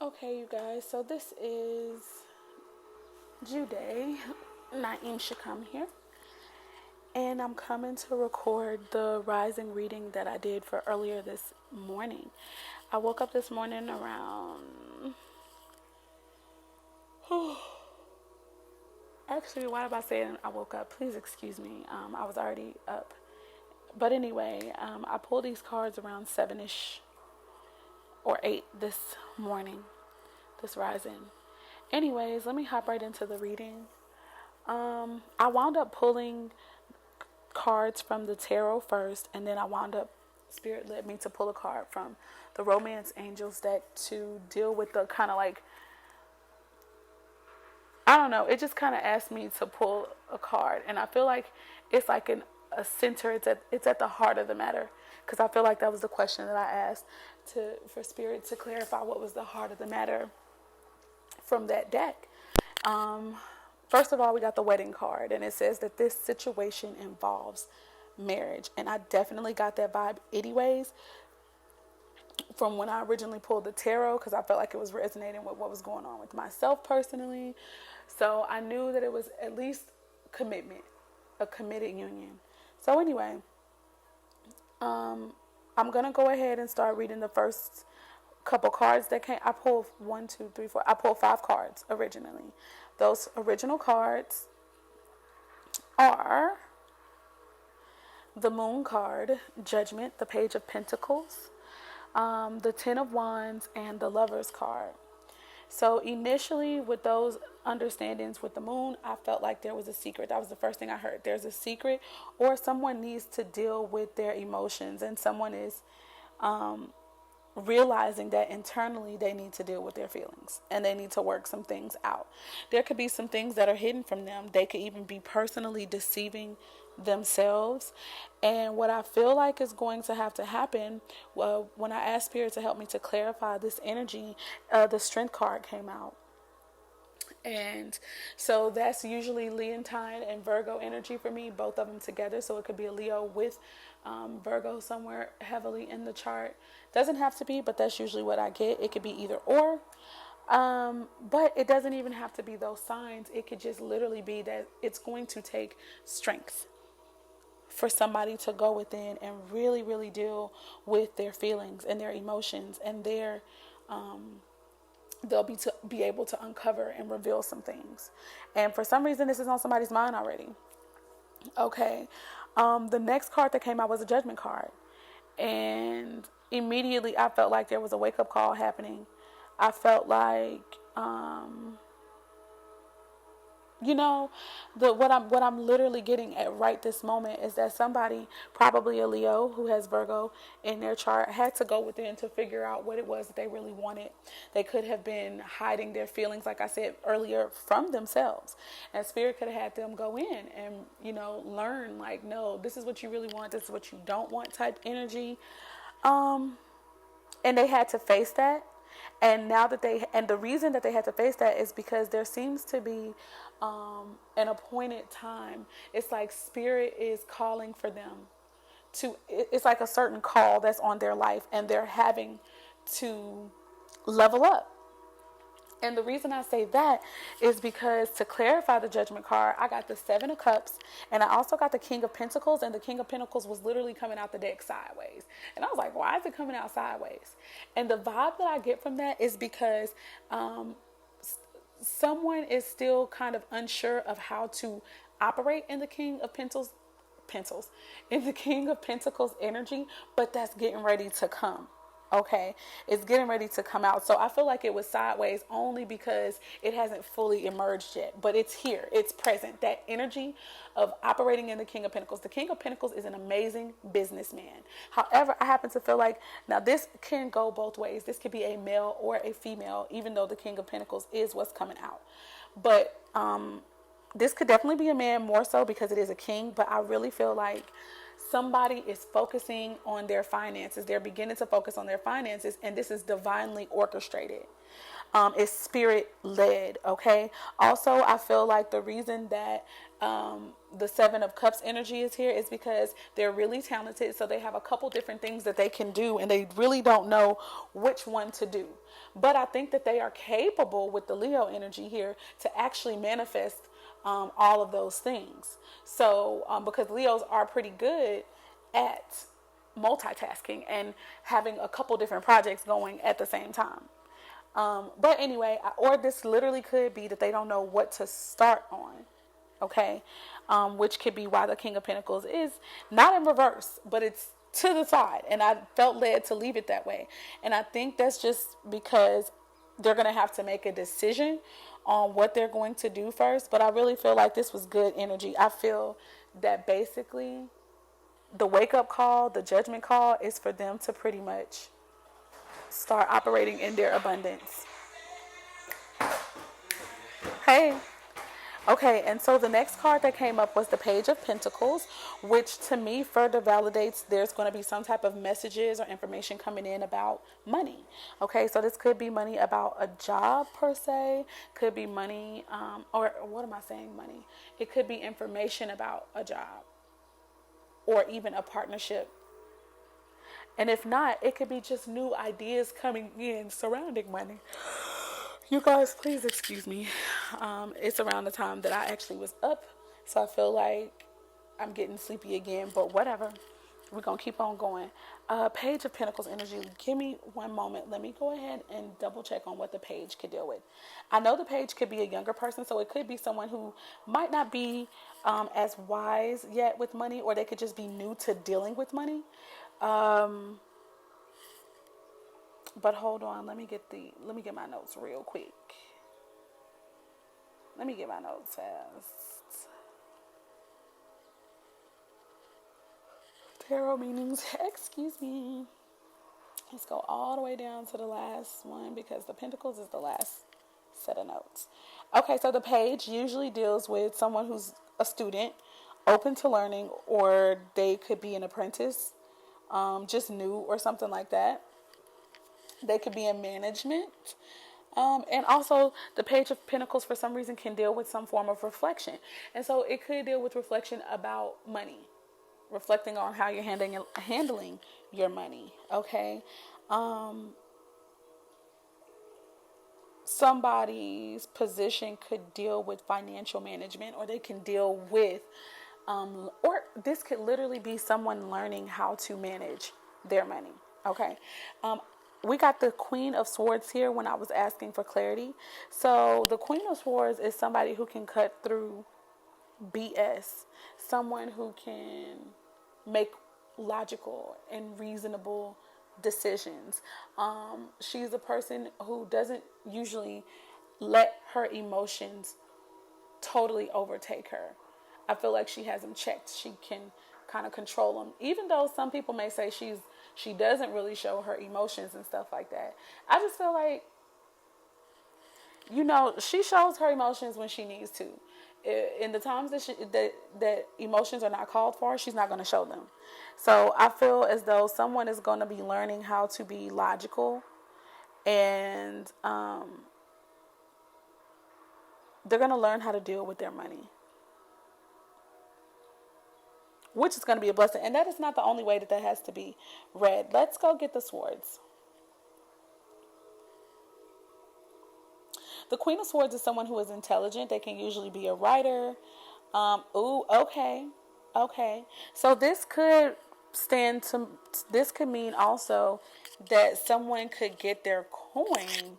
Okay, you guys, so this is Jude. Naeem Shakam here, and I'm coming to record the rising reading that I did for earlier this morning. I woke up this morning around. Actually, why am I saying I woke up? Please excuse me. I was already up. But anyway, I pulled these cards around 7 ish or 8 this morning, this rising. Anyways, let me hop right into the reading. I wound up pulling cards from the tarot first, and then I wound up, Spirit led me to pull a card from the Romance Angels deck to deal with the kind of like, I don't know, it just kind of asked me to pull a card, and I feel like it's like a center, it's at the heart of the matter, because I feel like that was the question that I asked for Spirit to clarify what was the heart of the matter from that deck. Um, First of all, we got the wedding card, and it says that this situation involves marriage. And I definitely got that vibe, anyways, from when I originally pulled the tarot, because I felt like it was resonating with what was going on with myself personally. So I knew that it was at least commitment, a committed union. So, anyway, I'm going to go ahead and start reading the first couple cards that came. I pulled one, two, three, four. I pulled 5 cards originally. Those original cards are the Moon card, Judgment, the Page of Pentacles, the Ten of Wands, and the Lover's card. So initially, with those understandings with the Moon, I felt like there was a secret. That was the first thing I heard. There's a secret, or someone needs to deal with their emotions, and someone is realizing that internally they need to deal with their feelings and they need to work some things out. There could be some things that are hidden from them. They could even be personally deceiving themselves. And what I feel like is going to have to happen, well, when I asked Spirit to help me to clarify this energy, the Strength card came out. And so that's usually Leontine and Virgo energy for me, both of them together. So it could be a Leo with Virgo somewhere heavily in the chart. Doesn't have to be, but that's usually what I get. It could be either or. But it doesn't even have to be those signs. It could just literally be that it's going to take strength for somebody to go within and really, really deal with their feelings and their emotions and they'll be able to uncover and reveal some things. And for some reason, this is on somebody's mind already. Okay. The next card that came out was a Judgment card. And immediately I felt like there was a wake up call happening. I felt like, you know, what I'm literally getting at right this moment is that somebody, probably a Leo who has Virgo in their chart, had to go within to figure out what it was that they really wanted. They could have been hiding their feelings, like I said earlier, from themselves, and Spirit could have had them go in and learn, like, no, this is what you really want, this is what you don't want type energy. And they had to face that. And now that the reason that they had to face that is because there seems to be an appointed time. It's like Spirit is calling for them it's like a certain call that's on their life, and they're having to level up. And the reason I say that is because, to clarify the Judgment card, I got the Seven of Cups, and I also got the King of Pentacles, and the King of Pentacles was literally coming out the deck sideways. And I was like, why is it coming out sideways? And the vibe that I get from that is because someone is still kind of unsure of how to operate in the King of in the King of Pentacles energy, but that's getting ready to come. Okay, it's getting ready to come out. So I feel like it was sideways only because it hasn't fully emerged yet, but it's here, it's present. That energy of operating in the King of Pentacles. The King of Pentacles is an amazing businessman. However, I happen to feel like, now this can go both ways. This could be a male or a female, even though the King of Pentacles is what's coming out. But this could definitely be a man, more so because it is a king. But I really feel like somebody is focusing on their finances. They're beginning to focus on their finances, and this is divinely orchestrated. It's spirit led. Okay. Also, I feel like the reason that the Seven of Cups energy is here is because they're really talented. So they have a couple different things that they can do, and they really don't know which one to do. But I think that they are capable with the Leo energy here to actually manifest all of those things. So because Leos are pretty good at multitasking and having a couple different projects going at the same time. But anyway, or this literally could be that they don't know what to start on. Okay. Which could be why the King of Pentacles is not in reverse, but it's to the side. And I felt led to leave it that way. And I think that's just because they're going to have to make a decision on what they're going to do first. But I really feel like this was good energy. I feel that basically the wake up call, the judgment call is for them to pretty much start operating in their abundance. Hey. Okay, and so the next card that came up was the Page of Pentacles, which to me further validates there's going to be some type of messages or information coming in about money. Okay, so this could be money about a job per se, could be money, or what am I saying, money? It could be information about a job or even a partnership. And if not, it could be just new ideas coming in surrounding money. You guys, please excuse me. It's around the time that I actually was up, so I feel like I'm getting sleepy again, but whatever. We're going to keep on going. Page of Pentacles energy. Give me one moment. Let me go ahead and double check on what the page could deal with. I know the page could be a younger person, so it could be someone who might not be as wise yet with money, or they could just be new to dealing with money. But hold on, let me get my notes real quick. Let me get my notes fast. Tarot meanings, excuse me. Let's go all the way down to the last one because the Pentacles is the last set of notes. Okay, so the page usually deals with someone who's a student, open to learning, or they could be an apprentice, just new or something like that. They could be in management. And also, the Page of Pentacles, for some reason, can deal with some form of reflection. And so it could deal with reflection about money. Reflecting on how you're handling your money. Okay? Somebody's position could deal with financial management, or they can deal with, or this could literally be someone learning how to manage their money. Okay? We got the Queen of Swords here when I was asking for clarity. So the Queen of Swords is somebody who can cut through BS. Someone who can make logical and reasonable decisions. She's a person who doesn't usually let her emotions totally overtake her. I feel like she has them checked. She can kind of control them. Even though some people may say she doesn't really show her emotions and stuff like that. I just feel like, she shows her emotions when she needs to. In the times that emotions are not called for, she's not going to show them. So I feel as though someone is going to be learning how to be logical, and they're going to learn how to deal with their money, which is going to be a blessing. And that is not the only way that has to be read. Let's go get the swords. The Queen of Swords is someone who is intelligent. They can usually be a writer. Okay. So this could mean also that someone could get their coin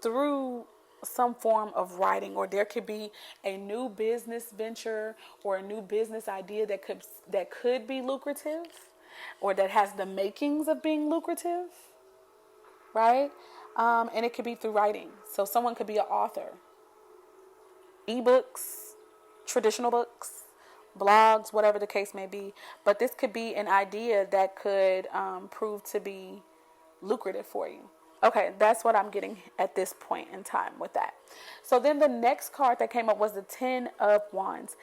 through some form of writing, or there could be a new business venture or a new business idea that could be lucrative, or that has the makings of being lucrative, right? And it could be through writing. So someone could be an author, ebooks, traditional books, blogs, whatever the case may be. But this could be an idea that could prove to be lucrative for you. Okay, that's what I'm getting at this point in time with that. So then the next card that came up was the Ten of Wands.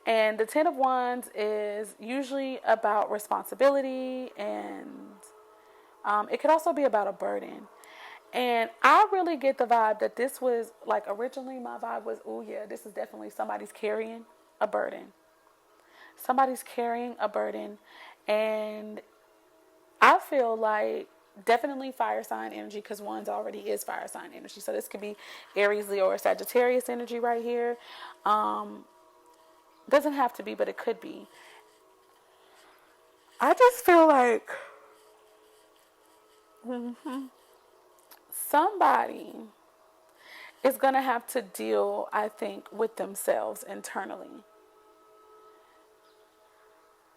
And the Ten of Wands is usually about responsibility, and it could also be about a burden. And I really get the vibe that this was like originally my vibe was, oh yeah, this is definitely somebody's carrying a burden. Somebody's carrying a burden. And I feel like definitely fire sign energy, because one's already is fire sign energy. So this could be Aries, Leo, or Sagittarius energy right here. Doesn't have to be, but it could be. I just feel like somebody is going to have to deal, I think, with themselves internally.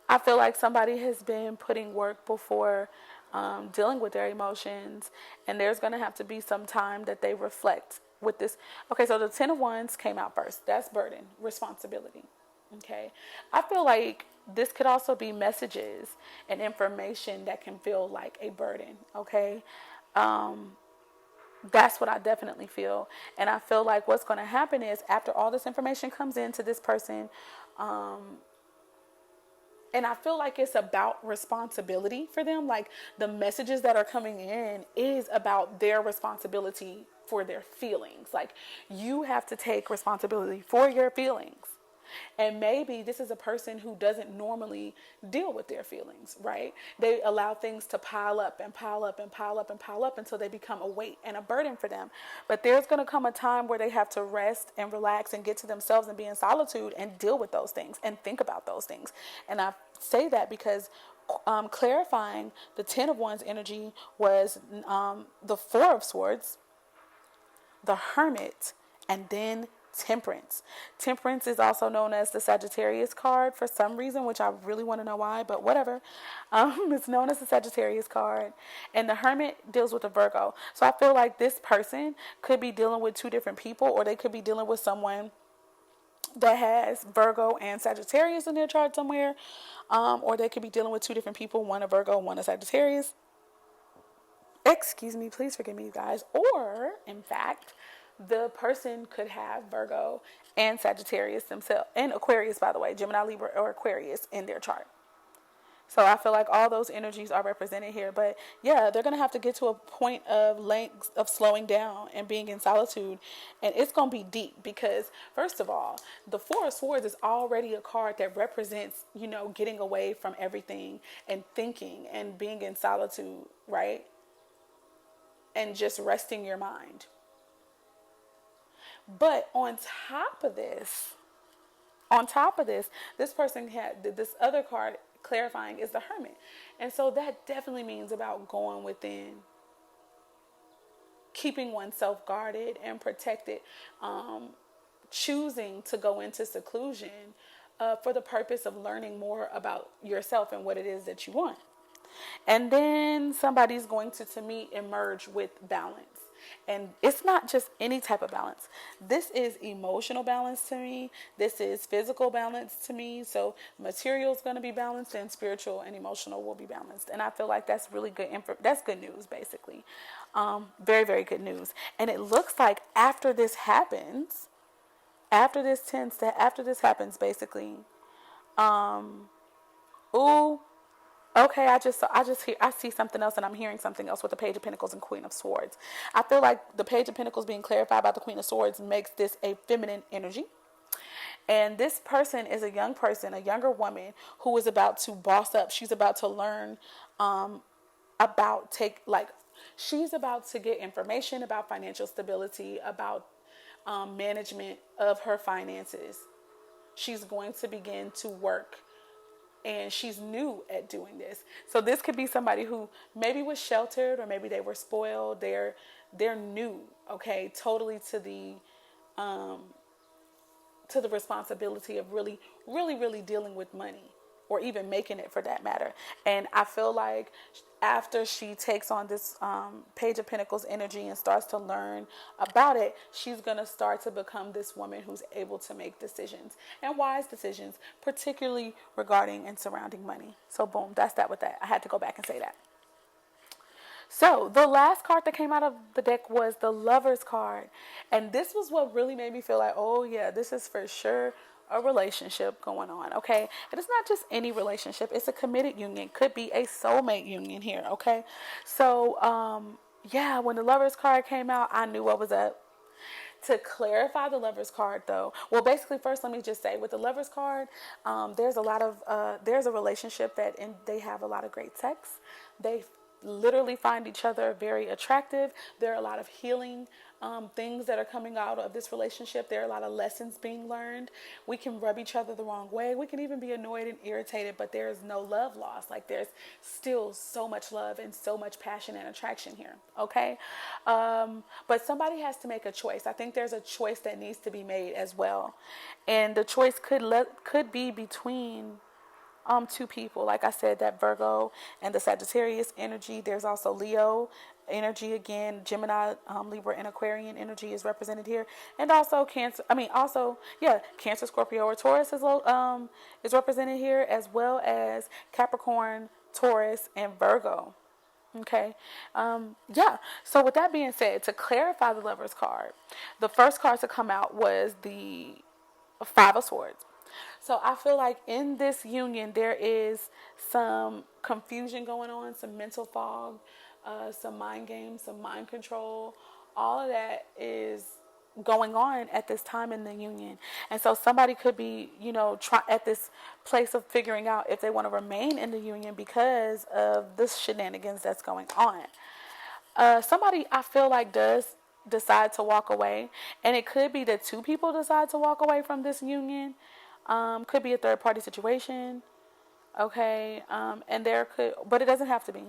I feel like somebody has been putting work before dealing with their emotions, and there's going to have to be some time that they reflect with this. Okay, so the Ten of Wands came out first. That's burden, responsibility. Okay, I feel like this could also be messages and information that can feel like a burden. Okay, that's what I definitely feel. And I feel like what's going to happen is after all this information comes into this person, and I feel like it's about responsibility for them. Like the messages that are coming in is about their responsibility for their feelings. Like you have to take responsibility for your feelings. And maybe this is a person who doesn't normally deal with their feelings, right? They allow things to pile up and pile up and pile up and pile up until they become a weight and a burden for them. But there's going to come a time where they have to rest and relax and get to themselves and be in solitude and deal with those things and think about those things. And I say that because clarifying the Ten of Wands energy was the Four of Swords, the Hermit, and then Temperance. Temperance is also known as the Sagittarius card for some reason, which I really want to know why, but whatever. It's known as the Sagittarius card. And the Hermit deals with the Virgo. So I feel like this person could be dealing with two different people, or they could be dealing with someone that has Virgo and Sagittarius in their chart somewhere. Or they could be dealing with two different people, one a Virgo, one a Sagittarius. Excuse me, please forgive me, you guys. Or, in fact, the person could have Virgo and Sagittarius themselves, and Aquarius, by the way, Gemini, Libra, or Aquarius in their chart. So I feel like all those energies are represented here. But yeah, they're going to have to get to a point of length of slowing down and being in solitude. And it's going to be deep because, first of all, the Four of Swords is already a card that represents, getting away from everything and thinking and being in solitude, right? And just resting your mind. But on top of this, this person had this other card clarifying is the Hermit. And so that definitely means about going within, keeping oneself guarded and protected, choosing to go into seclusion for the purpose of learning more about yourself and what it is that you want. And then somebody's going to me emerge with balance. And it's not just any type of balance. This is emotional balance to me. This is physical balance to me. So material is going to be balanced, and spiritual and emotional will be balanced. And I feel like that's really good. That's good news, basically. Very, very good news. And it looks like after this happens, basically, okay, I see something else, and I'm hearing something else with the Page of Pentacles and Queen of Swords. I feel like the Page of Pentacles being clarified by the Queen of Swords makes this a feminine energy. And this person is a young person, a younger woman who is about to boss up. She's about to learn she's about to get information about financial stability, about management of her finances. She's going to begin to work. And she's new at doing this. So this could be somebody who maybe was sheltered, or maybe they were spoiled. They're new, okay, totally to the responsibility of really, really, really dealing with money, or even making it for that matter. And I feel like after she takes on this Page of Pentacles energy and starts to learn about it, she's going to start to become this woman who's able to make decisions, and wise decisions, particularly regarding and surrounding money. So boom, that's that with that. I had to go back and say that. So the last card that came out of the deck was the Lover's card. And this was what really made me feel like, oh yeah, this is for sure a relationship going on, okay? And it's not just any relationship, it's a committed union. Could be a soulmate union here, okay? So, yeah, when the Lovers card came out, I knew what was up. To clarify the Lovers card, though, well, basically, first let me just say, with the Lovers card, there's a lot of there's a relationship that they have a lot of great sex. They literally find each other very attractive. There are a lot of healing things that are coming out of this relationship. There are a lot of lessons being learned. We can rub each other the wrong way. We can even be annoyed and irritated, but there is no love lost. Like, there's still so much love and so much passion and attraction here. Okay. But somebody has to make a choice. I think there's a choice that needs to be made as well. And the choice could be between two people. Like I said, that Virgo and the Sagittarius energy. There's also Leo energy again. Gemini, Libra, and Aquarian energy is represented here, and also Cancer. Cancer, Scorpio, or Taurus is represented here, as well as Capricorn, Taurus, and Virgo. Okay. So with that being said, to clarify the Lovers card, the first card to come out was the Five of Swords. So I feel like in this union there is some confusion going on, some mental fog, some mind games, some mind control. All of that is going on at this time in the union. And so somebody could be, at this place of figuring out if they want to remain in the union because of this shenanigans that's going on. Somebody I feel like does decide to walk away, and it could be that two people decide to walk away from this union. Could be a third party situation. Okay. But it doesn't have to be.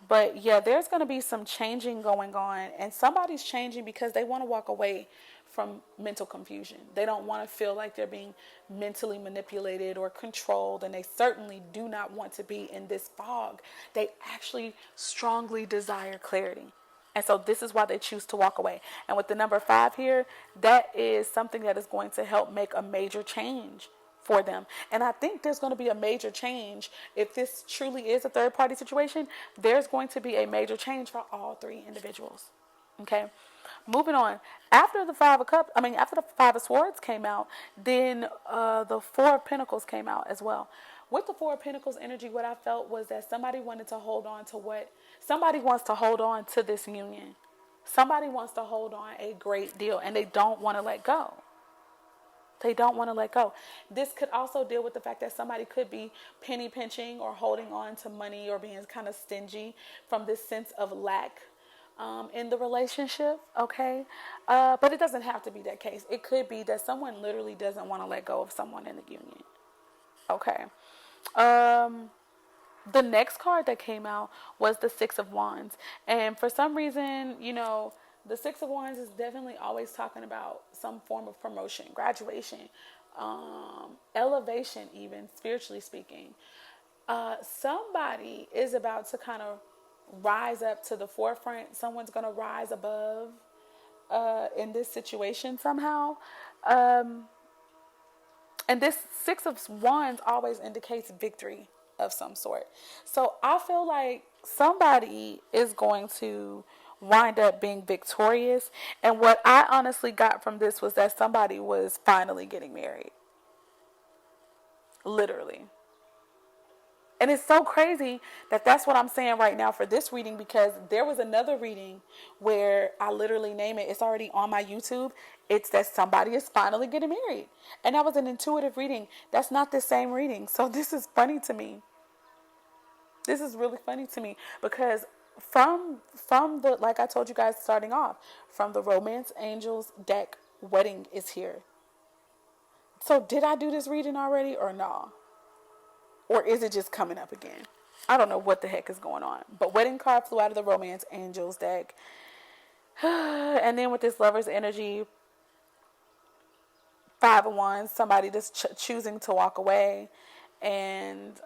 But yeah, there's going to be some changing going on, and somebody's changing because they want to walk away from mental confusion. They don't want to feel like they're being mentally manipulated or controlled, and they certainly do not want to be in this fog. They actually strongly desire clarity. And so this is why they choose to walk away. And with the number 5 here, that is something that is going to help make a major change for them. And I think there's going to be a major change. If this truly is a third party situation, there's going to be a major change for all 3 individuals. Okay. Moving on. After the Five of Swords came out, then the Four of Pentacles came out as well. With the Four of Pentacles energy, what I felt was that somebody wants to hold on to this union. Somebody wants to hold on a great deal, and they don't want to let go. They don't want to let go. This could also deal with the fact that somebody could be penny pinching or holding on to money or being kind of stingy from this sense of lack in the relationship, okay? But it doesn't have to be that case. It could be that someone literally doesn't want to let go of someone in the union, okay? The next card that came out was the Six of Wands. And for some reason, the Six of Wands is definitely always talking about some form of promotion, graduation, elevation, even spiritually speaking. Somebody is about to kind of rise up to the forefront. Someone's going to rise above in this situation somehow. And this Six of Wands always indicates victory of some sort. So I feel like somebody is going to wind up being victorious. And what I honestly got from this was that somebody was finally getting married. Literally. And it's so crazy that that's what I'm saying right now for this reading, because there was another reading where I literally name it. It's already on my YouTube. It's that somebody is finally getting married. And that was an intuitive reading. That's not the same reading. So this is funny to me. This is really funny to me because from the, like I told you guys starting off, from the Romance Angels deck, wedding is here. So did I do this reading already or no? Or is it just coming up again? I don't know what the heck is going on. But wedding card flew out of the Romance Angels deck. And then with this Lover's energy, Five of Wands, somebody just choosing to walk away. And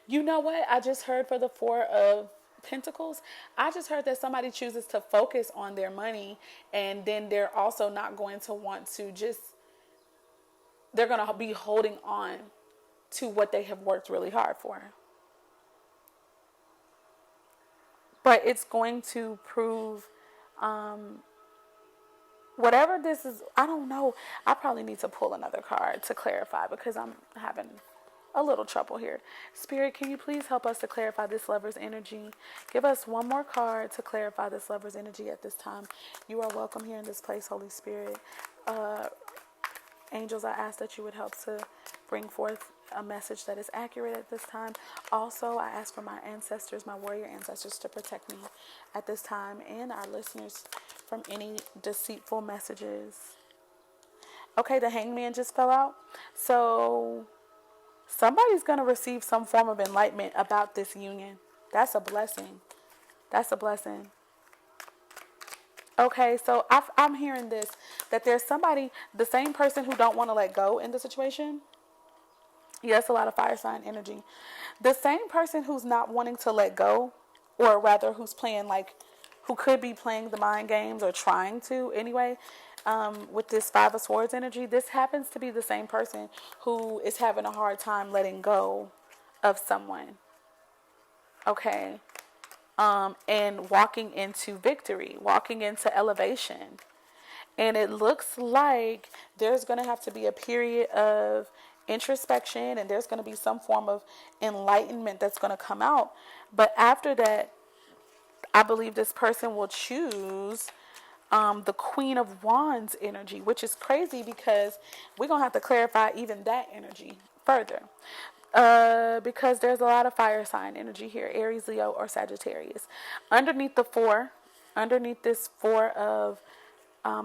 you know what? I just heard for the Four of Pentacles, I just heard that somebody chooses to focus on their money, and then they're also not going to want to they're going to be holding on to what they have worked really hard for. But it's going to prove Whatever this is, I don't know. I probably need to pull another card to clarify because I'm having a little trouble here. Spirit, can you please help us to clarify this lover's energy? Give us one more card to clarify this lover's energy at this time. You are welcome here in this place, Holy Spirit. Angels, I ask that you would help to bring forth a message that is accurate at this time. Also, I ask for my ancestors, my warrior ancestors, to protect me at this time and our listeners from any deceitful messages. Okay, the hangman just fell out. So somebody's going to receive some form of enlightenment about this union. That's a blessing. That's a blessing. Okay, so I'm hearing this, that there's somebody, the same person who don't want to let go in the situation. Yes, a lot of fire sign energy. The same person who's not wanting to let go, or rather who's playing like, who could be playing the mind games or trying to anyway, with this Five of Swords energy, this happens to be the same person who is having a hard time letting go of someone. Okay. And walking into victory, walking into elevation. And it looks like there's going to have to be a period of introspection and there's going to be some form of enlightenment that's going to come out. But after that, I believe this person will choose the Queen of Wands energy, which is crazy because we're going to have to clarify even that energy further. Because there's a lot of fire sign energy here, Aries, Leo, or Sagittarius. Underneath this Four of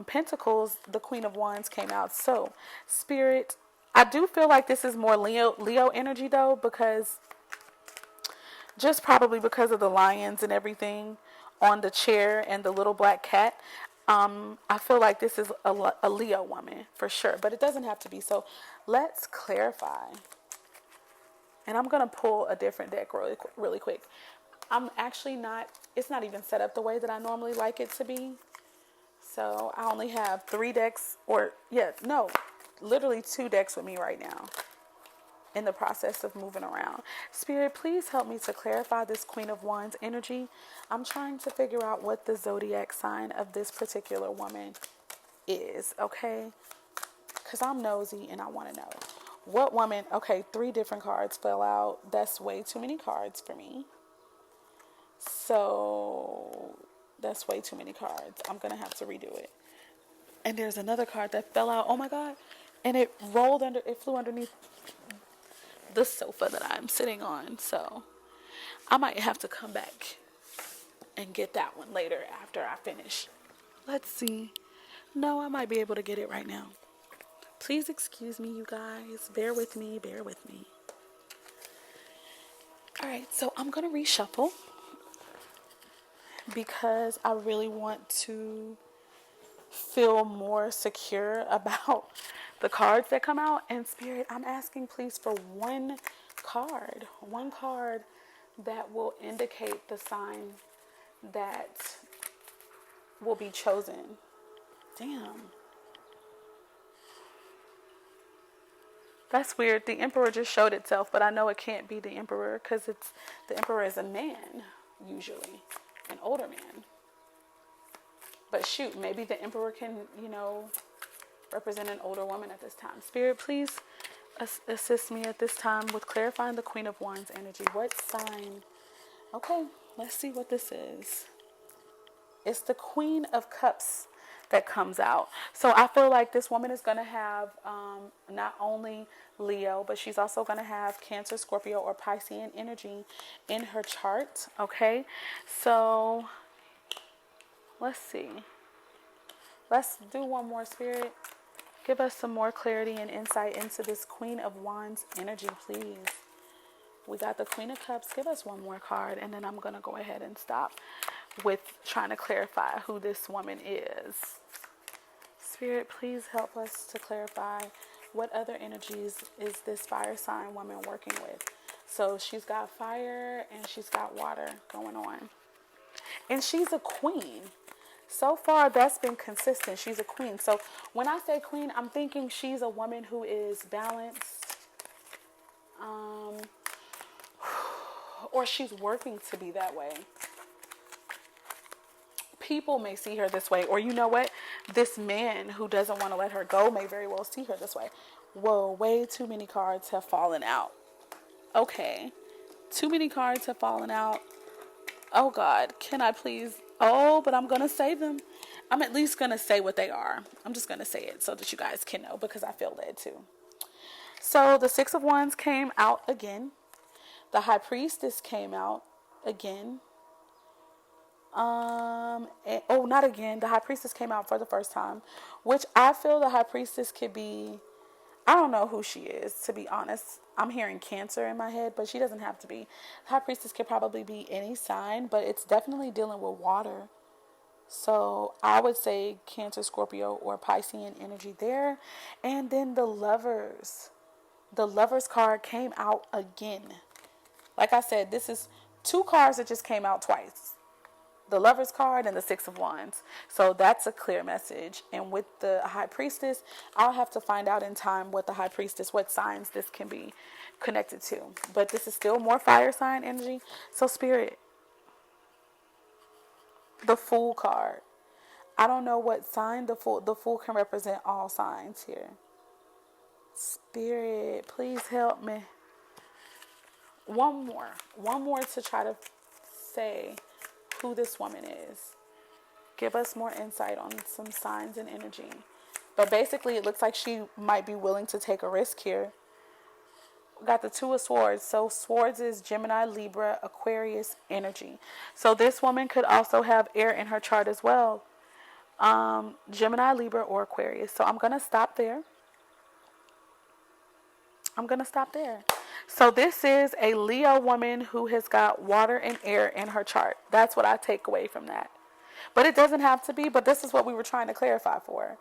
Pentacles, the Queen of Wands came out. So, Spirit, I do feel like this is more Leo energy though, because just probably because of the lions and everything on the chair and the little black cat. I feel like this is a Leo woman for sure, but it doesn't have to be. So, let's clarify. And I'm going to pull a different deck really quick. I'm actually not, it's not even set up the way that I normally like it to be. So I only have 3 decks literally 2 decks with me right now in the process of moving around. Spirit, please help me to clarify this Queen of Wands energy. I'm trying to figure out what the zodiac sign of this particular woman is, okay? Because I'm nosy and I want to know. What woman? Okay, 3 different cards fell out. That's way too many cards for me. So that's way too many cards. I'm going to have to redo it. And there's another card that fell out. Oh my God. And it flew underneath the sofa that I'm sitting on. So I might have to come back and get that one later after I finish. Let's see. No, I might be able to get it right now. Please excuse me, you guys. Bear with me. All right, so I'm going to reshuffle because I really want to feel more secure about the cards that come out. And Spirit, I'm asking please for one card that will indicate the sign that will be chosen. Damn. That's weird. The Emperor just showed itself, but I know it can't be the Emperor because the Emperor is a man, usually, an older man. But shoot, maybe the Emperor can, represent an older woman at this time. Spirit, please assist me at this time with clarifying the Queen of Wands energy. What sign? Okay, let's see what this is. It's the Queen of Cups that comes out. So I feel like this woman is going to have not only Leo, but she's also going to have Cancer, Scorpio, or Piscean energy in her chart. Okay, so let's see. Let's do one more, Spirit. Give us some more clarity and insight into this Queen of Wands energy, please. We got the Queen of Cups. Give us one more card, and then I'm going to go ahead and stop with trying to clarify who this woman is. Spirit, please help us to clarify what other energies is this fire sign woman working with. So she's got fire and she's got water going on. And she's a queen. So far, that's been consistent. She's a queen. So when I say queen, I'm thinking she's a woman who is balanced. Or she's working to be that way. People may see her this way. Or you know what? this man who doesn't want to let her go may very well see her this way. Whoa, way too many cards have fallen out. Okay. Too many cards have fallen out. Oh God, can I please? Oh, but I'm going to say them. I'm at least going to say what they are. I'm just going to say it so that you guys can know, because I feel led to. So the Six of Wands came out again. The High Priestess came out again. Not again. The High Priestess came out for the first time, which I feel the High Priestess could be, I don't know who she is, to be honest. I'm hearing Cancer in my head, but she doesn't have to be. High Priestess could probably be any sign, but it's definitely dealing with water. So I would say Cancer, Scorpio, or Piscean energy there. And then the Lovers. The Lovers card came out again. Like I said, this is two cards that just came out twice. The Lovers card and the Six of Wands. So that's a clear message. And with the High Priestess, I'll have to find out in time what the High Priestess, what signs this can be connected to. But this is still more fire sign energy. So Spirit, the Fool card. I don't know what sign the Fool can represent all signs here. Spirit, please help me. One more to try to say who this woman is. Give us more insight on some signs and energy. But basically, it looks like she might be willing to take a risk here. We got the Two of Swords. So Swords is Gemini, Libra, Aquarius energy. So this woman could also have air in her chart as well. Gemini, Libra, or Aquarius. So I'm going to stop there. So this is a Leo woman who has got water and air in her chart. That's what I take away from that. But it doesn't have to be, but this is what we were trying to clarify for.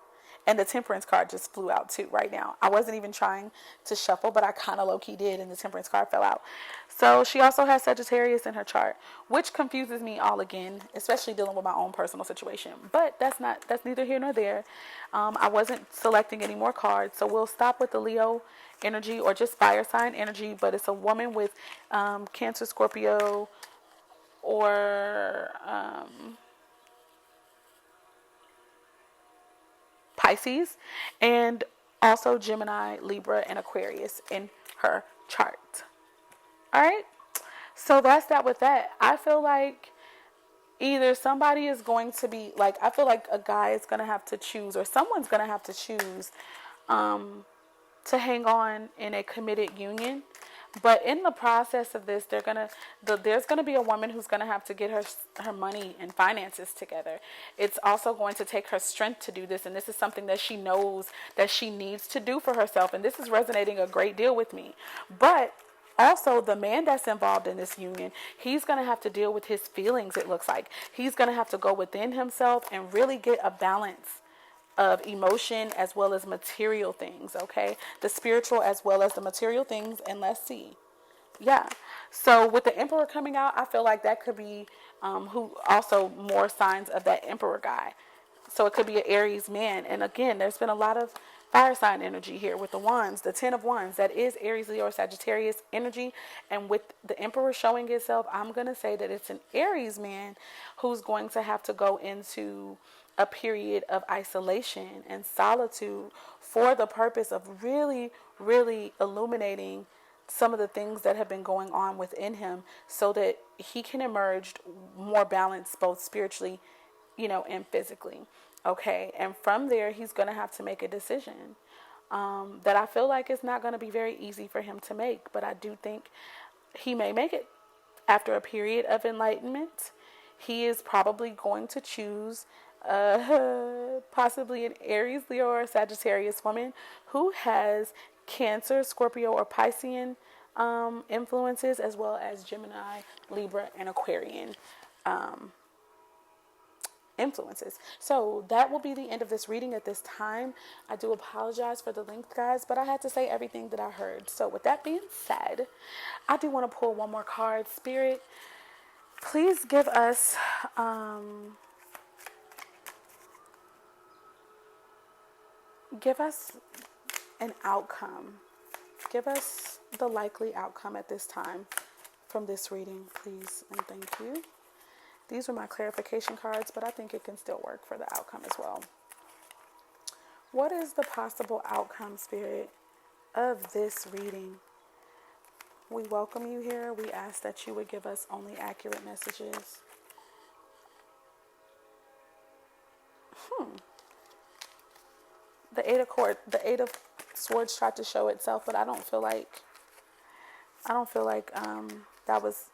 And the Temperance card just flew out too right now. I wasn't even trying to shuffle, but I kind of low-key did, and the Temperance card fell out. So she also has Sagittarius in her chart, which confuses me all again, especially dealing with my own personal situation. But that's neither here nor there. I wasn't selecting any more cards, so we'll stop with the Leo energy or just fire sign energy, but it's a woman with Cancer, Scorpio, or Pisces, and also Gemini, Libra, and Aquarius in her chart. All right, so that's that with that. I feel like either somebody is going to be like, I feel like a guy is going to have to choose, or someone's going to have to choose to hang on in a committed union. But in the process of this, there's gonna be a woman who's gonna have to get her money and finances together. It's also going to take her strength to do this, and this is something that she knows that she needs to do for herself. And this is resonating a great deal with me. But also, the man that's involved in this union, he's going to have to deal with his feelings, it looks like. He's going to have to go within himself and really get a balance of emotion as well as material things, okay? The spiritual as well as the material things, and let's see. Yeah. So with the Emperor coming out, I feel like that could be who also more signs of that Emperor guy. So it could be an Aries man. And again, there's been a lot of fire sign energy here with the wands, the 10 of wands. That is Aries, Leo, or Sagittarius energy. And with the Emperor showing itself, I'm going to say that it's an Aries man who's going to have to go into a period of isolation and solitude for the purpose of really, really illuminating some of the things that have been going on within him so that he can emerge more balanced both spiritually, and physically. Okay. And from there, he's going to have to make a decision that I feel like it's not going to be very easy for him to make, but I do think he may make it after a period of enlightenment. He is probably going to choose possibly an Aries, Leo, or Sagittarius woman who has Cancer, Scorpio, or Piscean influences, as well as Gemini, Libra, and Aquarian influences. So that will be the end of this reading at this time. I do apologize for the length, guys, but I had to say everything that I heard. So with that being said, I do want to pull one more card. Spirit, please give us an outcome. Give us the likely outcome at this time from this reading, please, and thank you. These were my clarification cards, but I think it can still work for the outcome as well. What is the possible outcome, Spirit, of this reading? We welcome you here. We ask that you would give us only accurate messages. The Eight of Swords tried to show itself, but I don't feel like that was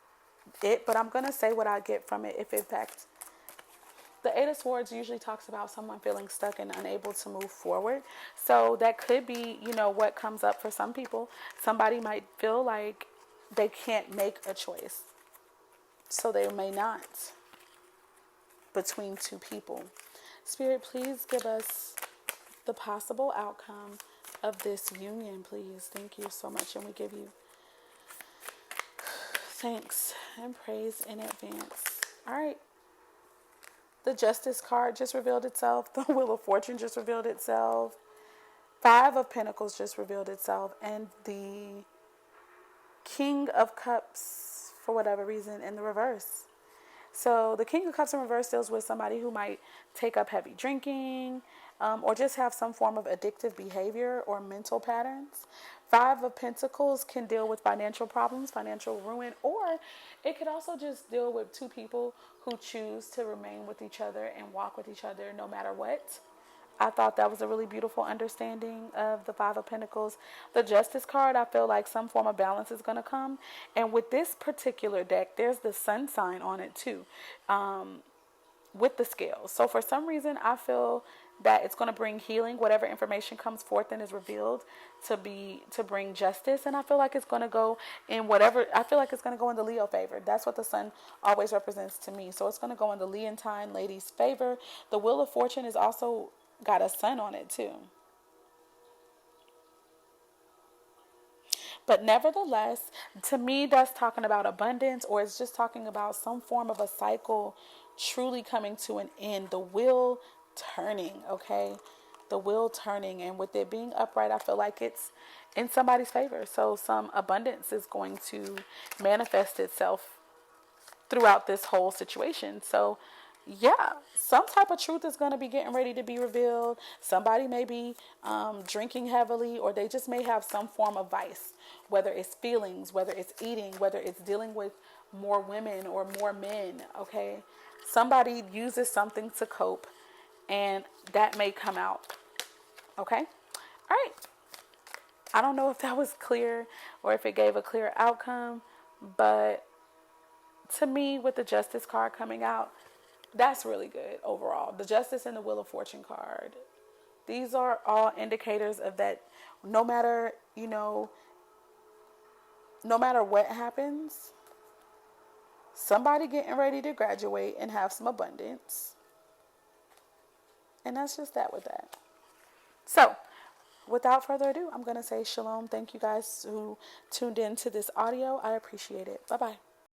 it. But I'm gonna say what I get from it. If in fact, the Eight of Swords usually talks about someone feeling stuck and unable to move forward. So that could be, what comes up for some people. Somebody might feel like they can't make a choice, so they may not between two people. Spirit, please give us the possible outcome of this union, please. Thank you so much, and we give you thanks and praise in advance. All right. The Justice card just revealed itself. The Wheel of Fortune just revealed itself. Five of Pentacles just revealed itself. And the King of Cups, for whatever reason, in the reverse. So the King of Cups in reverse deals with somebody who might take up heavy drinking, or just have some form of addictive behavior or mental patterns. Five of Pentacles can deal with financial problems, financial ruin, or it could also just deal with two people who choose to remain with each other and walk with each other no matter what. I thought that was a really beautiful understanding of the Five of Pentacles. The Justice card, I feel like some form of balance is going to come. And with this particular deck, there's the sun sign on it too, with the scales. So for some reason, I feel that it's going to bring healing. Whatever information comes forth and is revealed to bring justice. And I feel like it's going to go in the Leo favor. That's what the sun always represents to me. So it's going to go in the Leontine lady's favor. The Wheel of Fortune is also got a sun on it too. But nevertheless, to me, that's talking about abundance, or it's just talking about some form of a cycle truly coming to an end. The wheel turning, okay? The wheel turning. And with it being upright, I feel like it's in somebody's favor. So some abundance is going to manifest itself throughout this whole situation. So yeah, some type of truth is going to be getting ready to be revealed. Somebody may be drinking heavily, or they just may have some form of vice, whether it's feelings, whether it's eating, whether it's dealing with more women or more men, okay? Somebody uses something to cope, and that may come out, okay? All right. I don't know if that was clear or if it gave a clear outcome, but to me, with the Justice card coming out, that's really good overall. The Justice and the Wheel of Fortune card. These are all indicators of that no matter what happens, somebody getting ready to graduate and have some abundance. And that's just that with that. So, without further ado, I'm going to say shalom. Thank you guys who tuned in to this audio. I appreciate it. Bye-bye.